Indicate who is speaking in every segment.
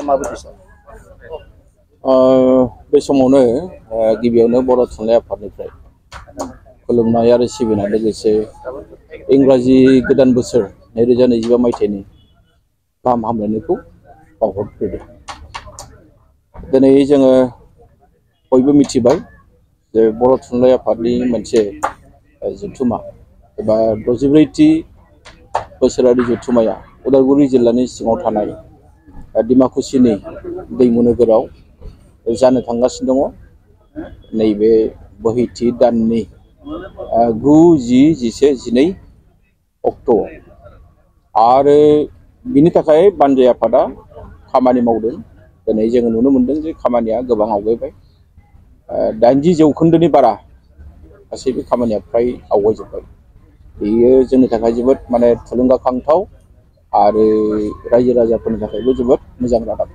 Speaker 1: माबायदि सार
Speaker 2: बे समावनो गिबियावनो बर' थुनलाइ आफादनिफ्राय खुलुमनाय आरो सिबिनाय लोगोसे इंराजि गोदान बोसोर 2025 मायथाइनि गाहाम हामलायनायखौ बावहरग्रोदों। दिनै जोङो बयबो मिथिबाय जे बर' थुनलाइ आफादनि मोनसे जथुमा एबा 64थि बोसोरारि जथुमाया उदालगुरि जिल्लानि सिङाव थानाय डिमाकुसिनि दैमु नोगोराव जानो थांगासिनो दङ। नैबे बोहैथि दाननि 9, 10, 11, 12 अक्ट'आव आरो बिनि थाखाय बानजाय आफादा खामानि मावदों। दिनै जोङो नुनो मोनदों जे खामानिया गोबां आवगायबाय। 80% बारा गासैबो खामानिया फ्राय आवगायजोब्बाय। बेयो जोंनि थाखाय जोबोद थुलुंगाखांथाव आरो रायजो राजाफोरनि थाखायबो जोबोद मोजां रादाब।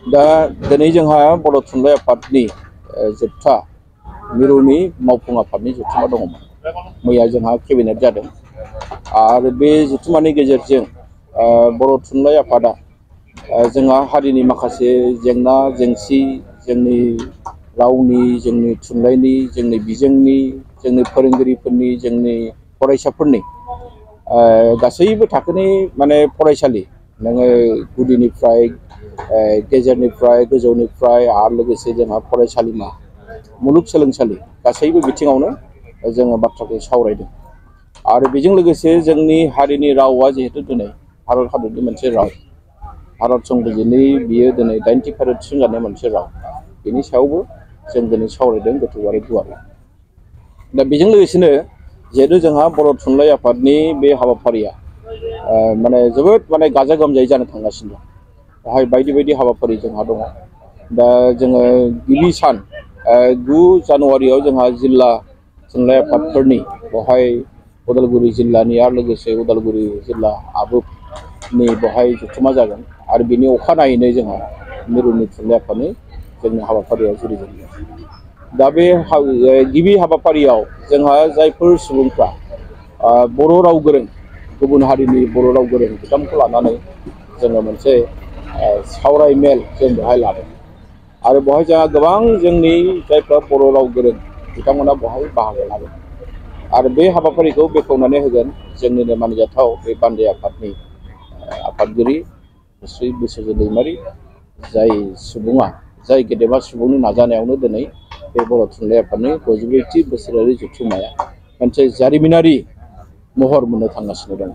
Speaker 2: दा दिनै जोंहा बर' थुनलाइ आफादनि जोबथा मिरुनि मावफुं आफादनि जथुमा दङमोन। मैया जोंहा केबिनेट जादों आरो बे जथुमानि गेजेरजों बर' थुनलाइ आफादा जोंहा हारिनि माखासे जेंना जेंसि, जोंनि रावनि, जोंनि थुनलाइनि, जोंनि बिजोंनि, जोंनि फोरोंगिरिफोरनि, जोंनि फरायसाफोरनि गासैबो थाखोनि फरायसालि, नोङो गुदिनिफ्राय गेजेरनिफ्राय गोजौनिफ्राय आरो लोगोसे जोंहा फरायसालिमा, मुलुगसोलोंसालि गासैबो बिथिङावनो जोङो बाथ्राखौ सावरायदों। आरो बेजों लोगोसे जोंनि हारिनि रावा जिहेतु दिनै भारत हादरनि मोनसे राव, भारत संबिजिरनि बियो दिनै 90 फारियाव थिसनजानाय मोनसे राव, बेनि सायावबो जों दिनै सावरायदों गोथौ आरो गुवारै। दा बेजों लोगोसेनो जिहेतु जोंहा बर' थुनलाइ आफादनि बे हाबाफारिया जोबोद गाजा गोमजायै जानो थांगासिनो दं। बेवहाय बायदि बायदि हाबाफारि जोंहा दङ। दा जोङो गिबि सान 9 जानुवारियाव जोंहा जिल्ला थुनलाइ आफादफोरनि बेवहाय उदालगुरि जिल्लानि आरो लोगोसे उदालगुरि जिल्ला आबुनि बेवहाय जथुमा जागोन आरो बिनि अखानायैनो जोंहा मिरुनि थुनलाइ आफादनि जोंनि हाबाफारिया जुरिजेनगोन। दा बे गिबि हाबाफारियाव जोंहा जायफोर सुबुंफ्रा बर' राव गोरों, गुबुन हारिनि बर' राव गोरों बिथांमोनखौ लानानै जोङो मोनसे सावरायमेल जों बेवहाय लादों आरो बेवहाय जोंहा गोबां जोंनि जायफ्रा बर' राव गोरों बिथांमोना बेवहाय बाहागो लागोन आरो बे हाबाफारिखौ बेखेवनानै होगोन जोंनिनो मानिजाथाव बे बानजाय आफादनि आफादगिरि श्री बिस्वजित दैमारि, जाय सुबुङा जाय गेदेमा सुबुंनि नाजानायावनो दिनै बे बर' थुनलाइ आफादनि 64थि बोसोरारि जथुमाया मोनसे जारिमिनारि महर मोननो थांगासिनो दङ।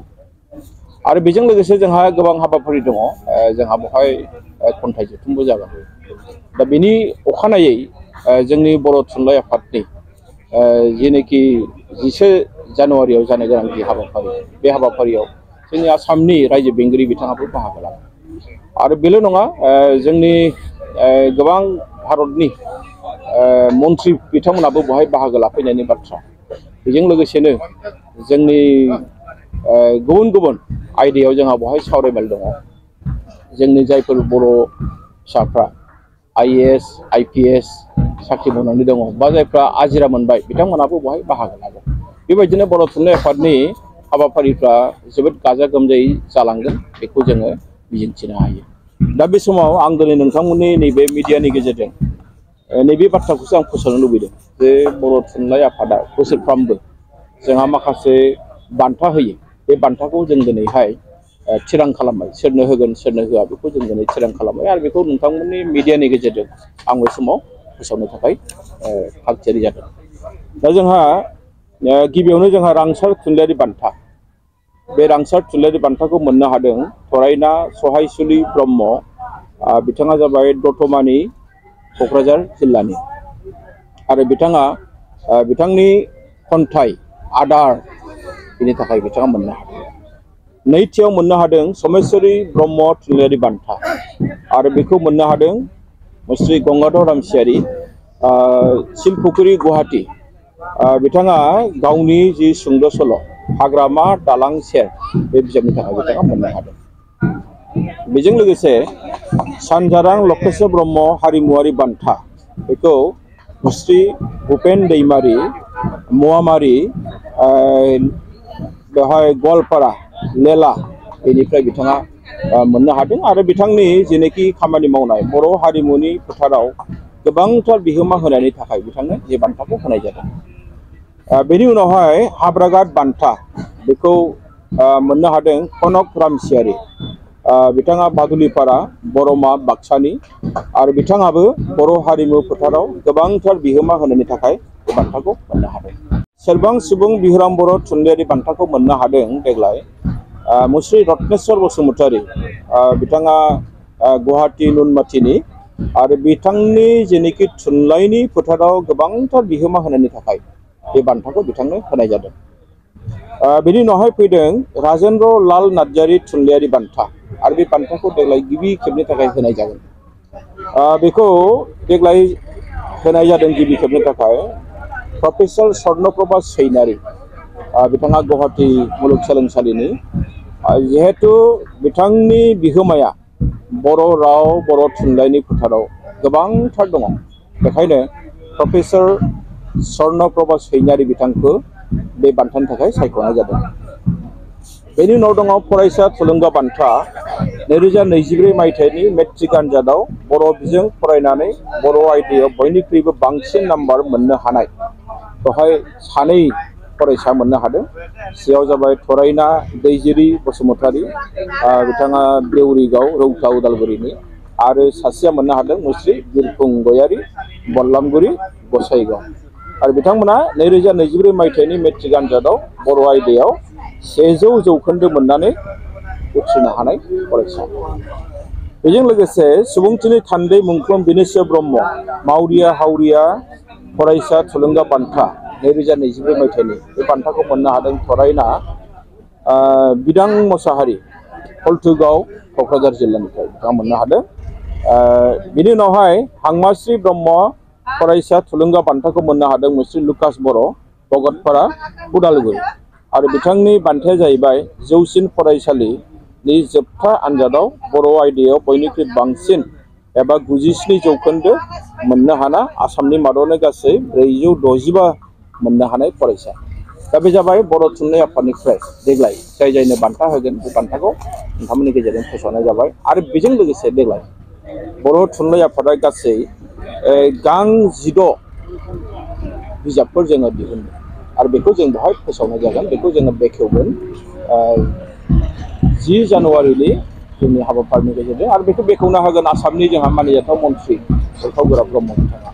Speaker 2: आरो बेजों लोगोसे जोंहा गोबां हाबाफारि दङ। जोंहा बेवहाय खन्थाइ जथुमबो जागोन। दा बेनि अखानायै जोंनि बर' थुनलाइ आफादनि जेनोखि 10 जानुवारियाव जानो गोनां जि हाबाफारि, बे हाबाफारियाव जोंनि आसामनि रायजो बेंगिरि बिथाङाबो बाहागो लागोन। आरो बेल' नङा, जोंनि गोबां भारतनि मन्थ्रि बिथांमोनाबो बेवहाय बाहागो लाफैनायनि बाथ्रा। बेजों लोगोसेनो जोंनि गुबुन गुबुन आयदायाव जोंहा बेवहाय सावरायमेल दङ। जोंनि जायफोर बर' फिसाफ्रा IAS, IPS साख्रि मावनानै दङ बा जायफ्रा आजिरा मोनबाय बिथांमोनाबो बेवहाय बाहागो लागोन। बेबायदिनो बर' थुनलाइ आफादनि हाबाफारिफ्रा जोबोद गाजा गोमजायै जालांगोन, बेखौ जोङो मिजिंथिनो हायो। दा बे समाव आं दिनै नोंथांमोननि नैबे मिडियानि गेजेरजों नैबे बाथ्राखौसो आं फोसावनो लुबैदों जे बर' थुनलाइ आफादा बोसोरफ्रामबो जोंहा माखासे बान्था होयो। बे बान्थाखौ जों दिनैहाय थिरां खालामबाय, सोरनो होगोन सोरनो होआ बेखौ जों दिनै थिरां खालामबाय आरो बेखौ नोंथांमोननि मिडियानि गेजेरजों आं बे समाव फोसावनो थाखाय थागथियारि जादों। दा जोंहा गिबियावनो जोंहा रांसार थुनलाइयारि बान्था, बे रांसार थुनलाइयारि बान्थाखौ मोननो हादों थरायना सहायसुलि ब्रह्म। बिथाङा जाबाय दतमानि क'क्राझार जिल्लानि आरो बिथाङा बिथांनि खन्थाइ आदार, बिनि थाखाय बिथाङा मोननो हादों। नैथियाव मोननो हादों समेश्वरी ब्रह्म थुनलाइयारि बान्था आरो बेखौ मोननो हादों श्री गंगाधर रामसियारि, सिलपुखुरि गुवाहाटी। बिथाङा गावनि जि सुंद' सल' हाग्रामा दालां सेर, बे बिजाबनि थाखाय बिथाङा मोननो हादों। बेजों लोगोसे सानजारां लकेश्वर ब्रह्म हारिमुवारि बान्था, बेखौ श्री भुपेन दैमारि महामारि, बेवहाय गवालपारा लेला, बेनिफ्राय बिथाङा मोननो हादों आरो बिथांनि जेनोखि खामानि मावनाय बर' हारिमुनि फोथाराव गोबांथार बिहोमा होनायनि थाखाय बिथांनो बे बान्थाखौ होनाय जादों। बेनि उनावहाय हाब्रागाद बान्था बेखौ मोननो हादों कनक रामसियारि। बिथाङा बादुलिपारा बर'मा बाक्सानि आरो बिथाङाबो बर' हारिमु फोथाराव गोबांथार बिहोमा होनायनि थाखाय बे बान्थाखौ मोननो हादों। सेरबां सुबुं बिहुराम बर' थुनलाइयारि बान्थाखौ मोननो हादों देग्लाय मुस्रि रत्नेस्वर बसुमतारी। बिथाङा गुवाहाटी नुनमाथिनि आरो बिथांनि जेनोखि थुनलाइनि फोथाराव गोबांथार बिहोमा होनायनि थाखाय बे बान्थाखौ बिथांनो होनाय जादों। बेनि उनावहाय फैदों राजेन्द्र लाल नार्जारी थुनलाइयारि बान्था आरो बे बान्थाखौ देग्लाय गिबि खेबनि थाखाय होनाय जागोन। बेखौ देग्लाय होनाय जादों गिबि खेबनि थाखाय प्रफेसर स्वर्णप्रभा सैनारि। बिथाङा गुवाहाटी मुलुगसोलोंसालिनि जिहेतु बिथांनि बिहोमाया बर' राव बर' थुनलाइनि फोथाराव गोबांथार दङ, बेखायनो प्रफेसर स्वर्णप्रभा सैनारि बिथांखौ बे बान्थानि थाखाय सायख'नाय जादों। बेनि उनाव दङ फरायसा थुलुंगा बान्था। 2024 मायथाइनि मेट्रिक आनजादाव बर' बिजों फरायनानै बर' आयदायाव बयनिख्रुइबो बांसिन नाम्बार मोननो हानाय बेवहाय सानै फरायसा मोननो हादों। बेयाव जाबाय थरायना दैजिरि बसुमतारी, बिथाङा देउरिगाव रौता उदालगुरिनि, आरो सासेया मोननो हादों मुस्रि बिरफुं गयारि बल्लामगुरि गसाइगाव। आरो बिथांमोना 2024 मायथाइनि मेट्रिक आनजादाव बर' आयदायाव 100 जौखोन्दो मोननानै उथ्रिनो हानाय फरायसा। बेजों लोगोसे सुबुंथिनि थान्दै मुंख्लं बिनेस्वर ब्रह्म मावरिया हावरिया फरायसा थुलुंगा बान्था 2024 मायथाइनि बे बान्थाखौ मोननो हादों थरायना बिदां मोसाहारि हल्थुगाव क'क्राझार जिल्लानिफ्राय बिथाङा मोननो हादों। बिनि उनावहाय हांमाश्री ब्रह्म फरायसा थुलुंगा बान्थाखौ मोननो हादों मुस्रि लुकास बर' भगतपारा उदालगुरि आरो बिथांनि बान्थाया जाहैबाय जौसिन फरायसालिनि जोबथा आनजादाव बर' आयदायाव बयनिख्रुइ बांसिन एबा 97 जौखोन्दो मोननो हाना आसामनि मादावनो गासै 465 मोननो हानाय फरायसा। दा बे जाबाय बर' थुनलाइ आफादनिफ्राय देग्लाय जाय जायनो बान्था होगोन बे बान्थाखौ नोंथांमोननि गेजेरजों फोसावनाय जाबाय। आरो बेजों लोगोसे देग्लाय बर' थुनलाइ आफादा गासै गां 16 बिजाबफोर जोङो दिहुनदों आरो बेखौ जों बेवहाय फोसावनाय जागोन। बेखौ जोङो बेखेवगोन 10 जानुवारिनि जोंनि हाबाफारिनि गेजेरजों। आरो बेखौ बेखेवना होगोन आसामनि जोंहा मानजाथाव मन्थ्रि उरखाव ब्रह्म बिथाङा।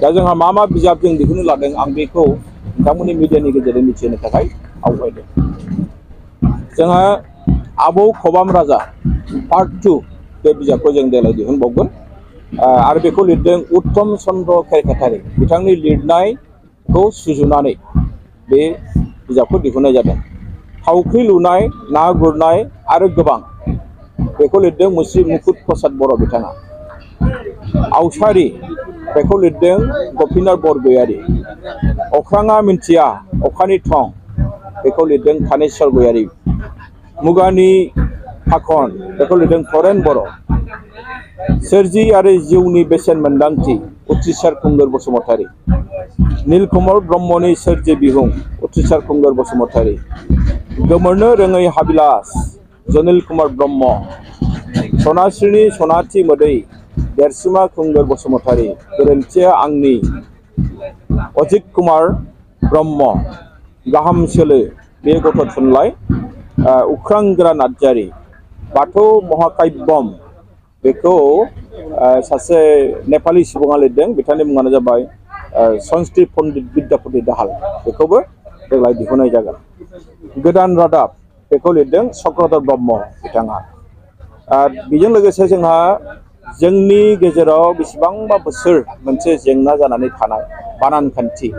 Speaker 2: दा जोंहा मा मा बिजाब जों दिहुननो लादों आं बेखौ नोंथांमोननि मिडियानि गेजेरजों मिथिहोनो थाखाय आवगायदों। जोंहा आबौ खबाम राजा पार्ट 2 बे बिजाबखौ जों देग्लाय दिहुनबावगोन। आरो बेखौ लिरदों उत्तम चन्द्र केरकेटारि। बिथांनि लिरनायखौ सुजुनानै बे बिजाबखौ दिहुननाय जादों। थावख्रि लुनाय, ना गुरनाय आरो गोबां बेखौ लिरदों मुस्रि मुकुट प्रसाद बर' बिथाङा। आवसारि बेखौ लिरदों गपिनाथ बरगयारि। अख्राङा मिन्थिया अखानि थं बेखौ लिरदों थानेस्वर गयारि। मुगानि फाखन बेखौ लिरदों थरेन बर'। सोरजि आरो जिउनि बेसेन मोन्दांथि उथ्रिसार खुंगुर बसुमतारी। नीलकमल ब्रह्मनि सोरजि बिहुं उथ्रिसार खुंगुर बसुमतारी। गोमोरनो रोङै हाबिलास जनिल कुमार ब्रह्म। सनास्रिनि सनाथि मोदै देरसिमा खुंगुर बसुमतारी। गोरोन्थिया आंनि अजित कुमार ब्रह्म। गाहाम सोलो बे गथ' थुनलाइ उख्रांगोरा नार्जारी। बाथौ महाकाव्यम बेखौ सासे नेपालि सुबुङा लिरदों। बिथांनि मुङानो जाबाय संस्कृत पण्डित बिद्यापति दाहाल। बेखौबो देग्लाय दिहुननाय जागोन। गोदान रादाब बेखौ लिरदों चक्रधर ब्रह्म बिथाङा। बेजों लोगोसे जोंहा जोंनि गेजेराव बेसेबांबा बोसोर मोनसे जेंना जानानै थानाय बानान खान्थि,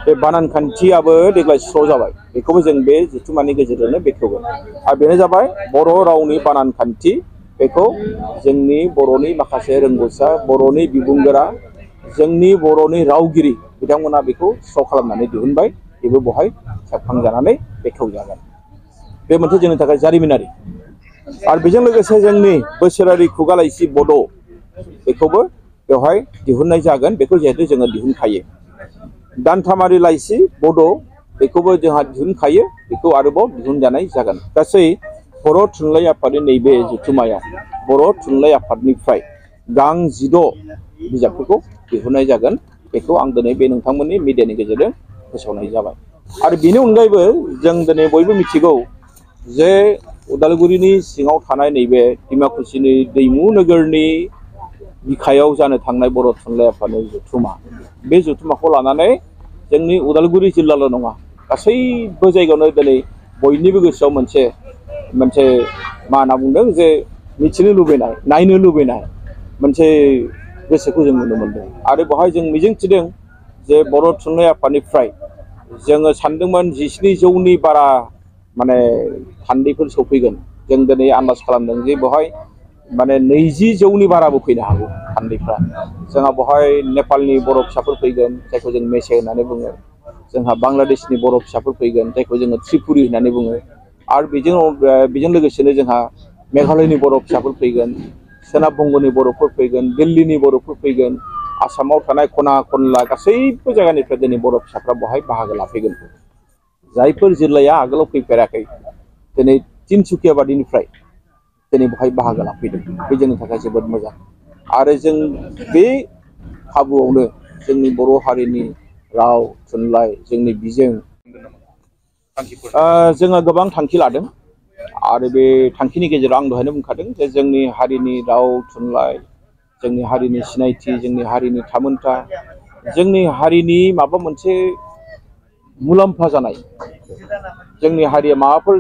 Speaker 2: बे बानान खान्थियाबो देग्लाय स्र' जाबाय। बेखौबो जों बे जथुम्मानि गेजेरजोंनो बेखेवगोन। आरो बेनो जाबाय बर' रावनि बानान खान्थि। बेखौ जोंनि बर'नि माखासे रोंगौसा बर'नि बिबुंगोरा जोंनि बर'नि रावगिरि बिथांमोना बेखौ स्र' खालामनानै दिहुनबाय। बेबो बेवहाय सेबखांजानानै बेखेवजागोन। बे मोनसे जोंनि थाखाय जारिमिनारि। आरो बेजों लोगोसे जोंनि बोसोरारि खुगा लाइसि बड' बेखौबो बेवहाय दिहुननाय जागोन। बेखौ जिहेतु जोङो दिहुनखायो। दानथामारि लाइसि बड' बेखौबो जोंहा दिहुनखायो। बेखौ आरोबाव दिहुनजानाय जागोन। गासै बर' थुनलाइ आफादनि नैबे जथुम्मायाव बर' थुनलाइ आफादनिफ्राय गां 16 बिजाबफोरखौ दिहुननाय जागोन। बेखौ आं दिनै बे नोंथांमोननि मिडियानि गेजेरजों फोसावनाय जाबाय। आरो बेनि अनगायैबो जों दिनै बयबो मिथिगौ जे उदालगुरिनि सिङाव थानाय नैबे डिमाकुसिनि दैमु नोगोरनि बिखायाव जानो थांनाय बर' थुनलाइ आफादनि जथुम्मा, बे जथुम्माखौ लानानै जोंनि उदालगुरि जिल्लाल' नङा, गासैबो जायगायावनो दिनै बयनिबो गोसोआव मोनसे मा होनना बुंदों जे मिथिनो लुबैनाय, नायनो लुबैनाय मोनसे गोसोखौ जों नुनो मोनदों। आरो बेवहाय जों मिजिंथिदों जे बर' थुनलाइ आफादनिफ्राय जोङो सानदोंमोन 17,000नि बारा माने थान्दैफोर सफैगोन। जों दिनै आन्दाज खालामदों जे बेवहाय माने 20,000नि बाराबो फैनो हागौ थान्दैफ्रा। जोंहा बेवहाय नेपालनि बर' फिसाफोर फैगोन, जायखौ जों मेसे होननानै बुङो। जोंहा बांलादेशनि बर' फिसाफोर फैगोन, जायखौ जोङो त्रिपुरि होननानै बुङो। आरो बेजों लोगोसेनो जोंहा मेघालयनि बर' फिसाफोर फैगोन, सोनाब बंग'नि बर'फोर फैगोन, दिल्लीनि बर'फोर फैगोन, आसामाव थानाय खना खनला गासैबो जायगानिफ्राय दिनै बर' फिसाफ्रा बेवहाय बाहागो लाफैगोन। जायफोर जिल्लाया आगोलाव फैफेराखै, दिनै तिनसुकिया बादिनिफ्राय दिनै बेवहाय बाहागो लाफैदों। बे जोंनि थाखाय जोबोद मोजां। आरो जों बे खाबुआवनो जोंनि बर' हारिनि राव, थुनलाइ, जोंनि बिजों जोङो गोबां थांखि लादों। आरो बे थांखिनि गेजेराव आं दहायनो बुंखादों जे जोंनि हारिनि राव, थुनलाइ, जोंनि हारिनि सिनायथि, जोंनि हारिनि थामोनथा, जोंनि हारिनि माबा मोनसे मुलाम्फा जानाय, जोंनि हारिया माबाफोर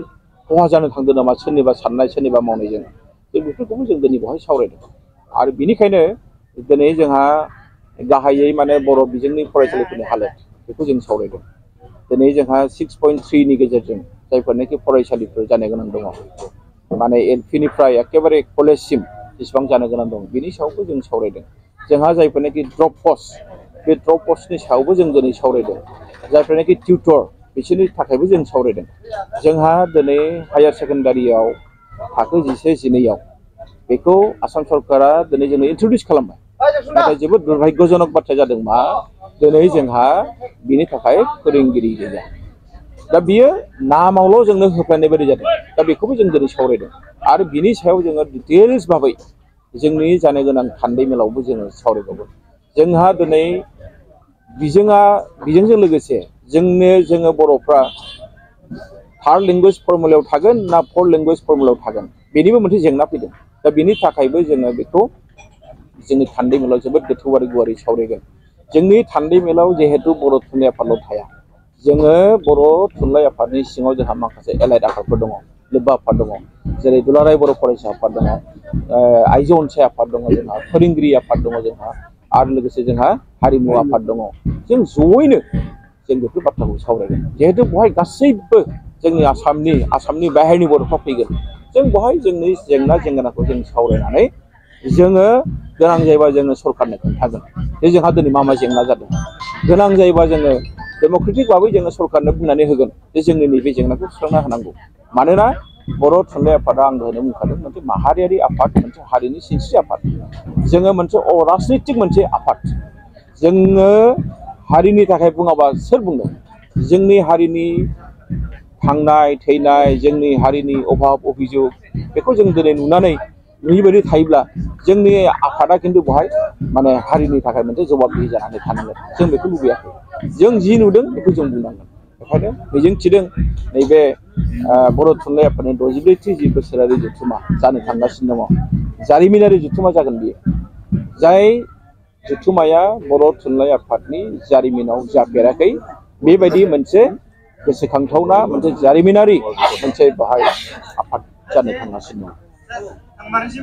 Speaker 2: खहा जानो थांदों नामा सोरनिबा साननाय, सोरनिबा मावनायजों, जों बेफोरखौबो जों दिनै बेवहाय सावरायदों। आरो बेनिखायनो दिनै जोंहा गाहायै माने बर' बिजोंनि फरायसालिफोरनि हालोद, बेखौ जों सावरायदों। दिनै जोंहा 6.3नि गेजेरजों जायफोरनाखि फरायसालिफोर जानो गोनां दङ, माने एलपिनिफ्राय एखेबारे कलेजसिम जेसेबां जानो गोनां दं, बिनि सायावबो जों सावरायदों। जोंहा जायफोरनाखि ड्रप पस्ट, बे ड्रप पस्टनि सायावबो जों दिनै सावरायदों। जायफोरनाखि टिउटर, बिसोरनि थाखायबो जों सावरायदों। जोंहा दिनै हायार सेकेन्डारियाव थाखो 11, 12आव बेखौ आसाम सरकारा दिनै जोंनो इन्ट्रडिउस खालामबाय। नाथाय जोबोद दुर्भाग्यजनक बाथ्राया जादों मा, दिनै जोंहा बिनि थाखाय फोरोंगिरि गैया। दा बियो नामावल' जोंनो होफैनाय बायदि जादों। दा बेखौबो जों दिनै सावरायदों। आरो बिनि सायाव जोङो डिटेल्स भाबै जोंनि जानो गोनां थान्दै मेलावबो जोङो सावरायबावगोन। जोंहा दिनै बिजोंजों लोगोसे जोङो बर'फ्रा थार्ड लेंगुवेज फर्मुलायाव थागोन ना फर्थ लेंगुवेज फर्मुलायाव थागोन, बेनिबो मोनसे जेंना फैदों। दा बेनि थाखायबो जोङो बेखौ जोंनि थान्दै मेलाव जोबोद गोथौ आरो गुवारै सावरायगोन। जोंनि थान्दै मेलाव जिहेथु बर' थुनलाइ आफादल' थाया, जोङो बर' थुनलाइ आफादनि सिङाव जोंहा माखासे एलाइड आफादफोर दङ, लोब्बा आफाद दङ। जेरै दुलाराय बर' फरायसा आफाद दङ, आइजो अनसाय आफाद दङ, जोंहा फोरोंगिरि आफाद दङ जोंहा, आरो लोगोसे जोंहा हारिमु आफाद दङ। जों जयैनो जों बेफोर बाथ्राखौ सावरायगोन। जिहेतु बेवहाय गासैबो जोंनि आसामनि बाहेरनि बर'फ्रा फैगोन। जों बेवहाय जोंनि जेंना जेंगोनाखौ जों सावरायनानै जोङो गोनां जायोबा जोङो सरकारनो खोन्थागोन जे जोंहा दिनै मा जेंना जादों। गोनां जायोबा जोङो डेम'क्रेटिक भाबै जोङो सरकारनो बुंनानै होगोन जे जोंनि नैबे जेंनाखौ सुस्रांना होनांगौ। मानोना बर' थुनलाइ आफादा आं दहायनो बुंखादों, मोनसे माहारियारि आफाद, मोनसे हारिनि सिनस्रि आफाद। जोङो मोनसे अराजनैतिक मोनसे आफाद। जोङो हारिनि थाखाय बुङाबा सोर बुंनो? जोंनि हारिनि थांनाय थैनाय, जोंनि हारिनि अभाब अभियोग, बेखौ जों दिनै नुयिबायदि थायोब्ला जोंनि आफादा खिन्थु बेवहाय माने हारिनि थाखाय मोनसे जबाबदिहि जानानै थानांगोन। जों बेखौ लुबैयाखै। जों जि नुदों बेखौ जों बुंनांगोन। बेखायनो मिजिंथिदों नैबे बर' थुनलाइ आफादनि 64थि जि बोसोरारि जथुम्मा जानो थांगासिनो दङ, जारिमिनारि जथुम्मा जागोन बियो। जाय जथुम्माया बर' थुनलाइ आफादनि जारिमिनाव जाफेराखै, बेबायदि मोनसे गोसोखांथावना, मोनसे जारिमिनारि मोनसे बाहाय आफाद जानो थांगासिनो दं।